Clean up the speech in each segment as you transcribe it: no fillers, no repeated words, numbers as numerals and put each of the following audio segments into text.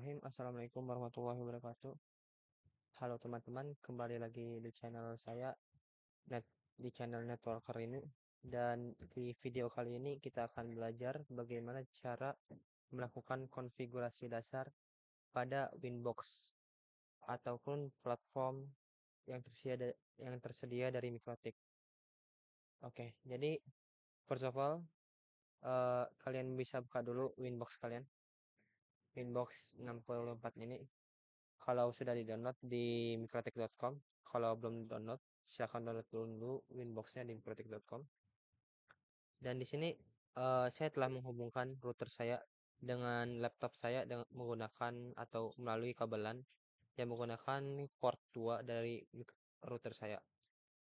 Bismillahirrahmanirrahim. Assalamualaikum warahmatullahi wabarakatuh. Halo teman-teman, kembali lagi di channel saya, di channel Networker ini. Dan di video kali ini kita akan belajar bagaimana cara melakukan konfigurasi dasar pada Winbox ataupun platform yang tersedia dari Mikrotik. Oke, jadi first of all, kalian bisa buka dulu Winbox kalian. Winbox 64 ini. Kalau sudah di-download di mikrotik.com, kalau belum download, silahkan download dulu Winbox-nya di mikrotik.com. Dan di sini saya telah menghubungkan router saya dengan laptop saya dengan menggunakan atau melalui kabelan yang menggunakan port 2 dari router saya.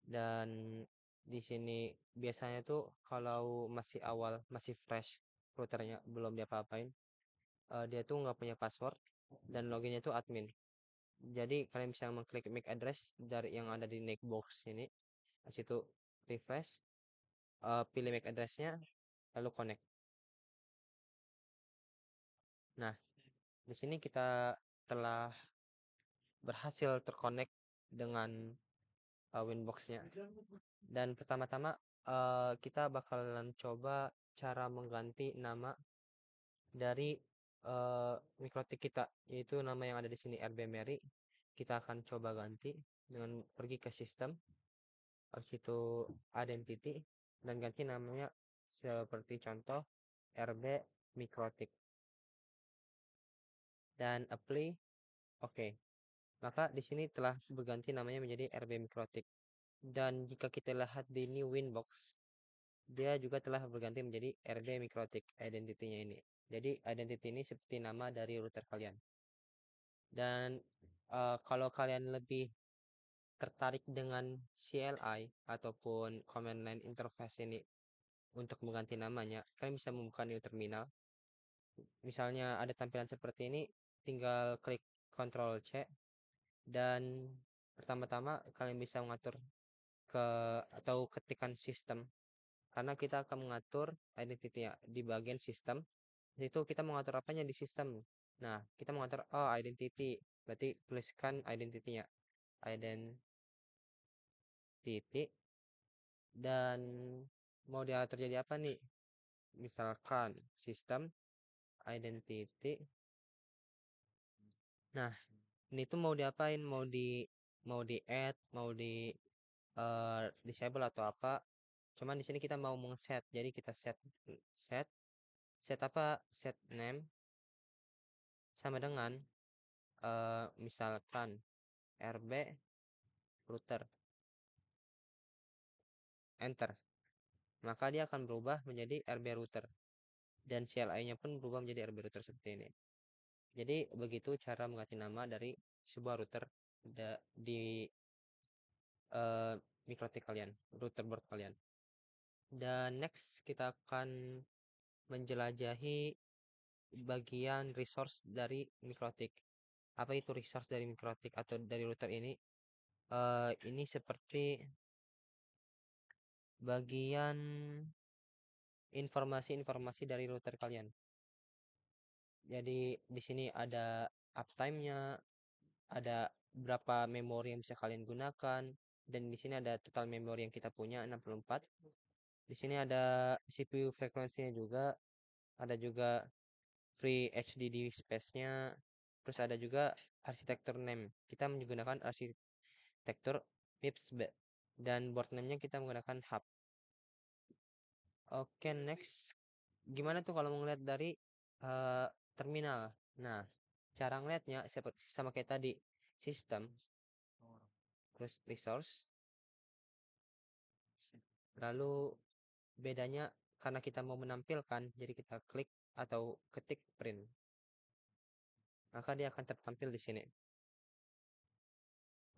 Dan di sini biasanya tuh kalau masih awal, masih fresh routernya, belum diapa-apain, dia tuh nggak punya password dan loginnya tuh admin. Jadi kalian bisa mengklik MAC address dari yang ada di Netbox ini. Di situ refresh, pilih MAC addressnya, lalu connect. Nah, di sini kita telah berhasil terkonek dengan Winbox-nya. Dan pertama-tama kita bakalan coba cara mengganti nama dari mikrotik kita, yaitu nama yang ada di sini RB Mary. Kita akan coba ganti dengan pergi ke sistem. Habis itu identity dan ganti namanya seperti contoh RB Mikrotik dan apply. Oke. Maka di sini telah berganti namanya menjadi RB Mikrotik. Dan jika kita lihat di new Winbox, dia juga telah berganti menjadi RB Mikrotik identity-nya ini. Jadi identity ini seperti nama dari router kalian. Dan kalau kalian lebih tertarik dengan CLI ataupun command line interface ini untuk mengganti namanya, kalian bisa membuka new terminal. Misalnya ada tampilan seperti ini, tinggal klik Ctrl C dan pertama-tama kalian bisa mengatur atau ketikan sistem, karena kita akan mengatur identity-nya di bagian sistem. Itu kita mengatur apanya di sistem. Nah, kita mengatur identity, berarti tuliskan identity-nya identity dan mau diatur jadi apa nih, misalkan sistem identity. Nah, ini tuh mau diapain, mau di add, mau di disable atau apa. Cuman di sini kita mau set, jadi kita set apa, set name sama dengan misalkan RB router, enter. Maka dia akan berubah menjadi RB router dan CLI-nya pun berubah menjadi RB router seperti ini. Jadi begitu cara mengganti nama dari sebuah router di mikrotik kalian, router board kalian. Dan next kita akan menjelajahi bagian resource dari mikrotik. Apa itu resource dari mikrotik atau dari router ini? Ini seperti bagian informasi-informasi dari router kalian. Jadi di sini ada uptime-nya, ada berapa memori yang bisa kalian gunakan, dan di sini ada total memori yang kita punya 64. Di sini ada CPU frekuensinya juga, ada juga free HDD space-nya, terus ada juga arsitektur name. Kita menggunakan arsitektur MIPS dan board name-nya kita menggunakan hub. Oke, next. Gimana tuh kalau mau ngeliat dari terminal? Nah, cara ngeliatnya seperti sama kayak tadi, sistem, terus resource, lalu bedanya karena kita mau menampilkan, jadi kita klik atau ketik print, maka dia akan tertampil di sini.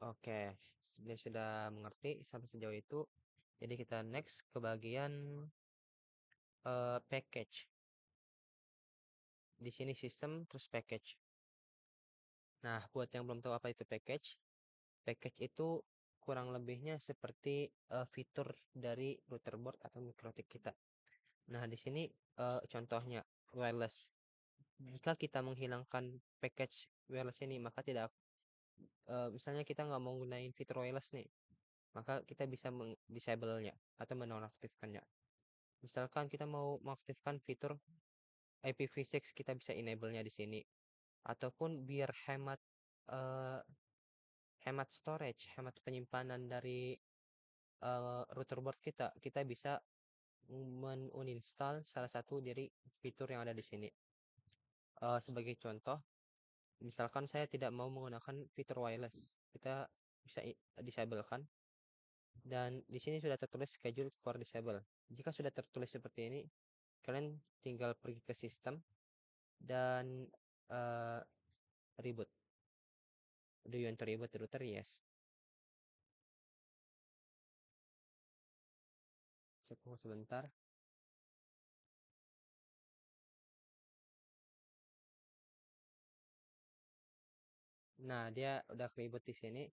Oke, dia sudah mengerti sampai sejauh itu. Jadi kita next ke bagian package. Di sini sistem terus package. Nah, buat yang belum tahu apa itu package itu kurang lebihnya seperti fitur dari router board atau mikrotik kita. Nah, di sini contohnya wireless. Jika kita menghilangkan package wireless ini, maka tidak misalnya kita nggak mau gunain fitur wireless nih, maka kita bisa disable-nya atau menonaktifkannya. Misalkan kita mau mengaktifkan fitur IPv6, kita bisa enable-nya di sini. Ataupun biar eh, hemat storage, hemat penyimpanan dari router board kita bisa uninstall salah satu dari fitur yang ada di sini. Sebagai contoh, misalkan saya tidak mau menggunakan fitur wireless, kita bisa disable kan. Dan di sini sudah tertulis schedule for disable. Jika sudah tertulis seperti ini, kalian tinggal pergi ke sistem dan uh, reboot. Do you want to reboot the router? Yes. Tunggu sebentar. Nah, dia udah reboot di sini.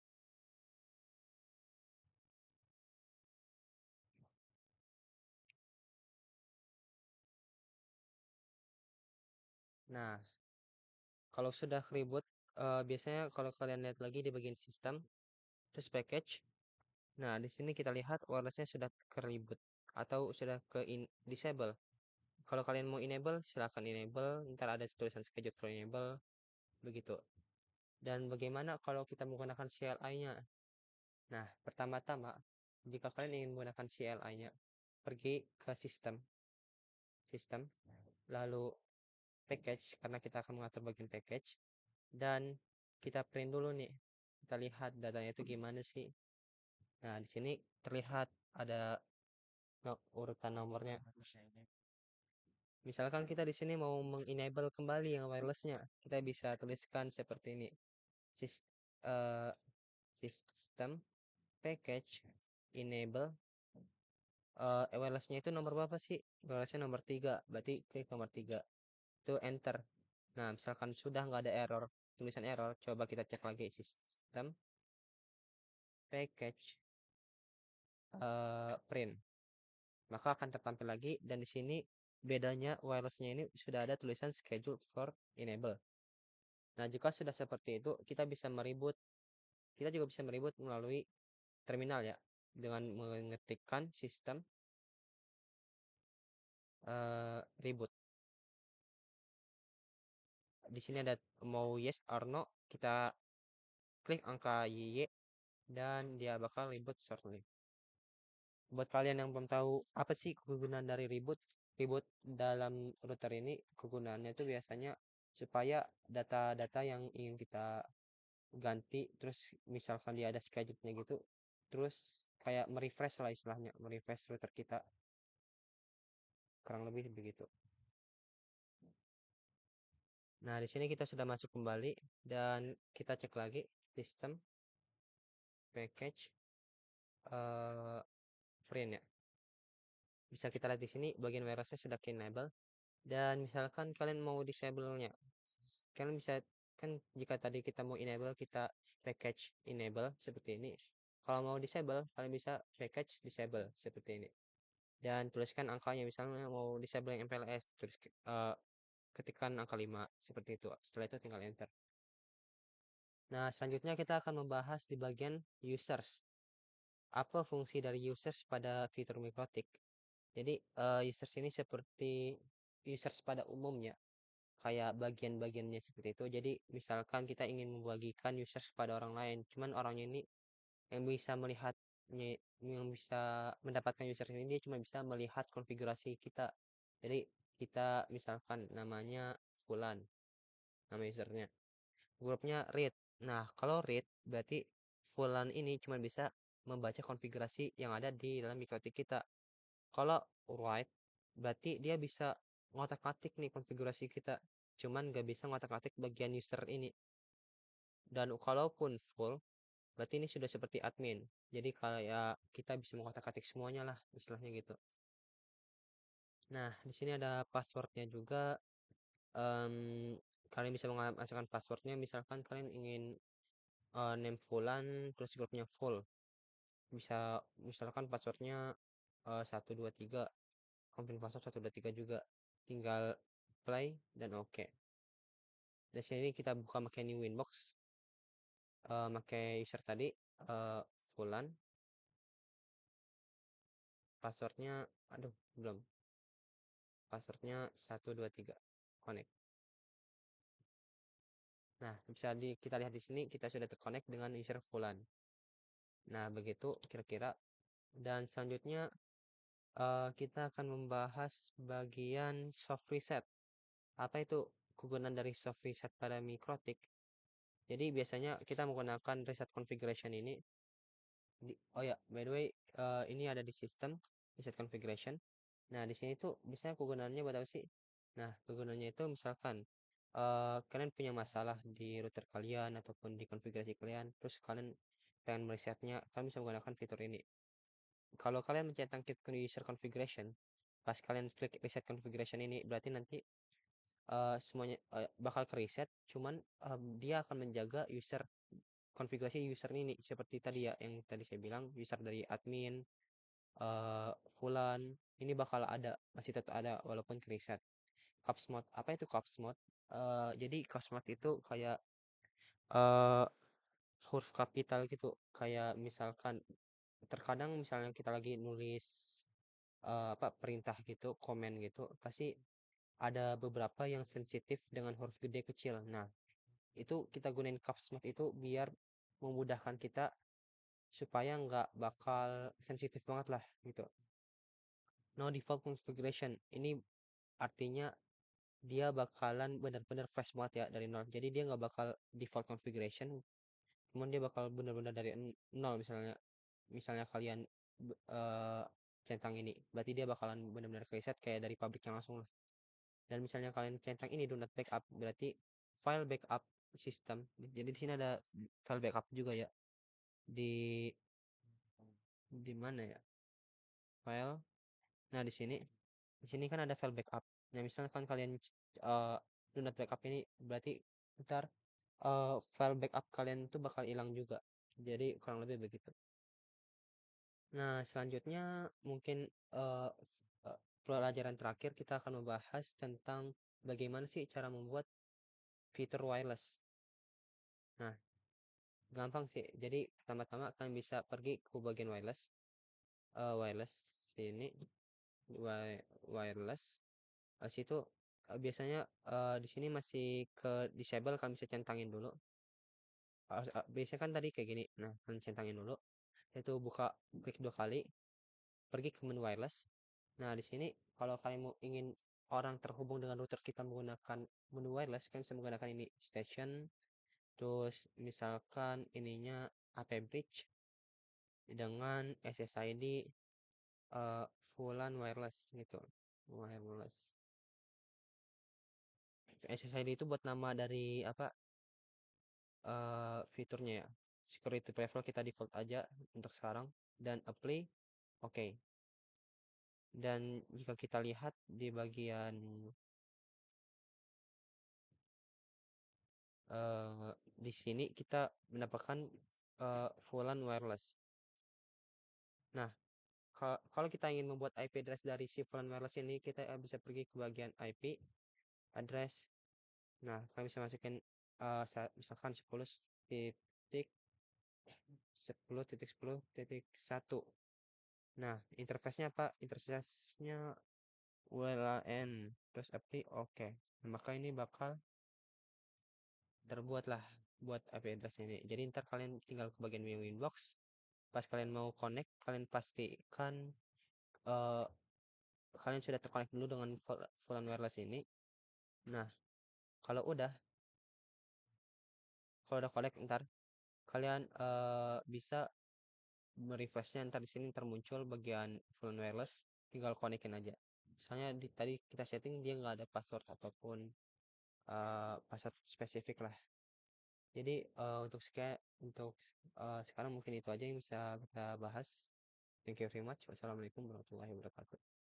Nah, kalau sudah reboot, biasanya kalau kalian lihat lagi di bagian sistem, terus package. Nah, di sini kita lihat wirelessnya sudah ke reboot atau sudah ke disable. Kalau kalian mau enable, silahkan enable. Ntar ada tulisan schedule for enable, begitu. Dan bagaimana kalau kita menggunakan CLI-nya? Nah, pertama-tama, jika kalian ingin menggunakan CLI-nya, pergi ke sistem, lalu package, karena kita akan mengatur bagian package, dan kita print dulu nih. Kita lihat datanya itu gimana sih. Nah, di sini terlihat ada urutan nomornya. Misalkan kita di sini mau mengenable kembali yang wirelessnya, kita bisa tuliskan seperti ini. Sis, uh, System package enable wirelessnya itu nomor berapa sih? Wirelessnya nomor 3, berarti klik nomor 3 itu enter. Nah, misalkan sudah nggak ada error, tulisan error, coba kita cek lagi sistem package print, maka akan tertampil lagi. Dan di sini bedanya wirelessnya ini sudah ada tulisan schedule for enable. Nah, jika sudah seperti itu, kita juga bisa meribut melalui terminal ya, dengan mengetikkan sistem reboot. Di sini ada mau yes or no, kita klik angka YY dan dia bakal reboot shortly. Buat kalian yang belum tahu apa sih kegunaan dari reboot dalam router ini, kegunaannya itu biasanya supaya data-data yang ingin kita ganti, terus misalkan dia ada schedule-nya gitu, terus kayak merefresh lah istilahnya, merefresh router kita, kurang lebih begitu. Nah, di sini kita sudah masuk kembali dan kita cek lagi sistem package print ya. Bisa kita lihat di sini bagian wirelessnya sudah enable. Dan misalkan kalian mau disable-nya, kalian bisa kan, jika tadi kita mau enable, kita package enable seperti ini. Kalau mau disable, kalian bisa package disable seperti ini. Dan tuliskan angkanya, misalnya mau disable yang MPLS, ketikkan angka 5 seperti itu. Setelah itu tinggal enter. Nah, selanjutnya kita akan membahas di bagian users. Apa fungsi dari users pada fitur Mikrotik? Jadi, users ini seperti users pada umumnya, kayak bagian-bagiannya seperti itu. Jadi, misalkan kita ingin membagikan users kepada orang lain, cuman orangnya ini yang bisa melihatnya, yang bisa mendapatkan users ini, dia cuma bisa melihat konfigurasi kita. Jadi, kita misalkan namanya Fulan, nama usernya. Grupnya read. Nah, kalau read berarti Fulan ini cuma bisa membaca konfigurasi yang ada di dalam mikrotik kita. Kalau write berarti dia bisa ngotak-ngatik nih konfigurasi kita. Cuman gak bisa ngotak-ngatik bagian user ini. Dan kalaupun full, berarti ini sudah seperti admin. Jadi kayak kita bisa mengotak-atik semuanya lah, istilahnya gitu. Nah, di sini ada passwordnya juga. Kalian bisa memasukkan passwordnya. Misalkan kalian ingin name Fulan terus grupnya full, bisa misalkan passwordnya 123, confirm password 123 juga, tinggal play dan oke. Di sini kita buka pakai new inbox, pakai user tadi, Fulan, passwordnya, aduh belum, passwordnya 123, connect. Nah, bisa kita lihat di sini kita sudah terconnect dengan user Fulan. Nah, begitu kira-kira. Dan selanjutnya kita akan membahas bagian soft reset. Apa itu kegunaan dari soft reset pada Mikrotik? Jadi biasanya kita menggunakan reset configuration ini. Oh ya, by the way, ini ada di sistem reset configuration. Nah, di sini tuh biasanya kegunaannya buat apa sih? Nah, kegunaannya itu misalkan kalian punya masalah di router kalian ataupun di konfigurasi kalian, terus kalian pengen meresetnya, kalian bisa menggunakan fitur ini. Kalau kalian mencetang user configuration, pas kalian klik reset configuration ini, berarti nanti semuanya bakal ke reset, cuman dia akan menjaga user konfigurasi user ini seperti tadi ya yang tadi saya bilang user dari admin Fulan ini bakal ada, masih tetap ada walaupun ke reset. Caps mode, apa itu caps mode? Jadi caps mode itu kayak uh, huruf kapital gitu, kayak misalkan terkadang misalnya kita lagi nulis apa perintah gitu, komen gitu, pasti ada beberapa yang sensitif dengan huruf gede kecil. Nah, itu kita gunain caps lock itu biar memudahkan kita supaya nggak bakal sensitif banget lah gitu. No default configuration ini artinya dia bakalan benar-benar fresh banget ya dari nol. Jadi dia nggak bakal default configuration, cuman dia bakal benar-benar dari nol. Misalnya kalian uh, centang ini, berarti dia bakalan benar-benar reset kayak dari pabriknya langsung lah. Dan misalnya kalian centang ini do not backup, berarti file backup system. Jadi di sini ada file backup juga ya. Di mana ya? File. Nah, di sini kan ada file backup. Nah, misalkan kalian uh, do not backup ini berarti ntar file backup kalian itu bakal hilang juga. Jadi kurang lebih begitu. Nah, selanjutnya mungkin pelajaran terakhir kita akan membahas tentang bagaimana sih cara membuat fitur wireless. Nah, gampang sih. Jadi pertama-tama kalian bisa pergi ke bagian wireless. Wireless sini wireless. Situ biasanya di sini masih ke disable, kalian bisa centangin dulu. Biasanya kan tadi kayak gini. Nah, kalian centangin dulu. Itu buka klik 2 kali, pergi ke menu wireless. Nah, di sini kalau kalian mau ingin orang terhubung dengan router kita menggunakan menu wireless, kalian bisa menggunakan ini station. Terus misalkan ininya AP bridge dengan SSID Fulan wireless gitu. Wireless. SSID itu buat nama dari apa fiturnya ya. Security level kita default aja untuk sekarang dan apply. Oke. Dan jika kita lihat di bagian di sini kita mendapatkan Fulan wireless. Nah, kalau kita ingin membuat IP address dari si Fulan wireless ini, kita bisa pergi ke bagian IP address. Nah, kalian bisa masukin misalkan 10.10.10.1. Nah, interface-nya apa? Interface-nya WLAN terus apply oke. Nah, maka ini bakal terbuatlah buat IP address ini. Jadi ntar kalian tinggal ke bagian menu inbox. Pas kalian mau connect, kalian pastikan uh, kalian sudah terconnect dulu dengan VLAN wireless ini. Nah, kalau udah connect ntar kalian bisa merefreshnya, ntar di sini termuncul bagian VLAN wireless, tinggal connectin aja. Soalnya tadi kita setting dia nggak ada password ataupun password spesifik lah. Jadi untuk sekarang mungkin itu aja yang bisa kita bahas. Thank you very much. Wassalamualaikum warahmatullahi wabarakatuh.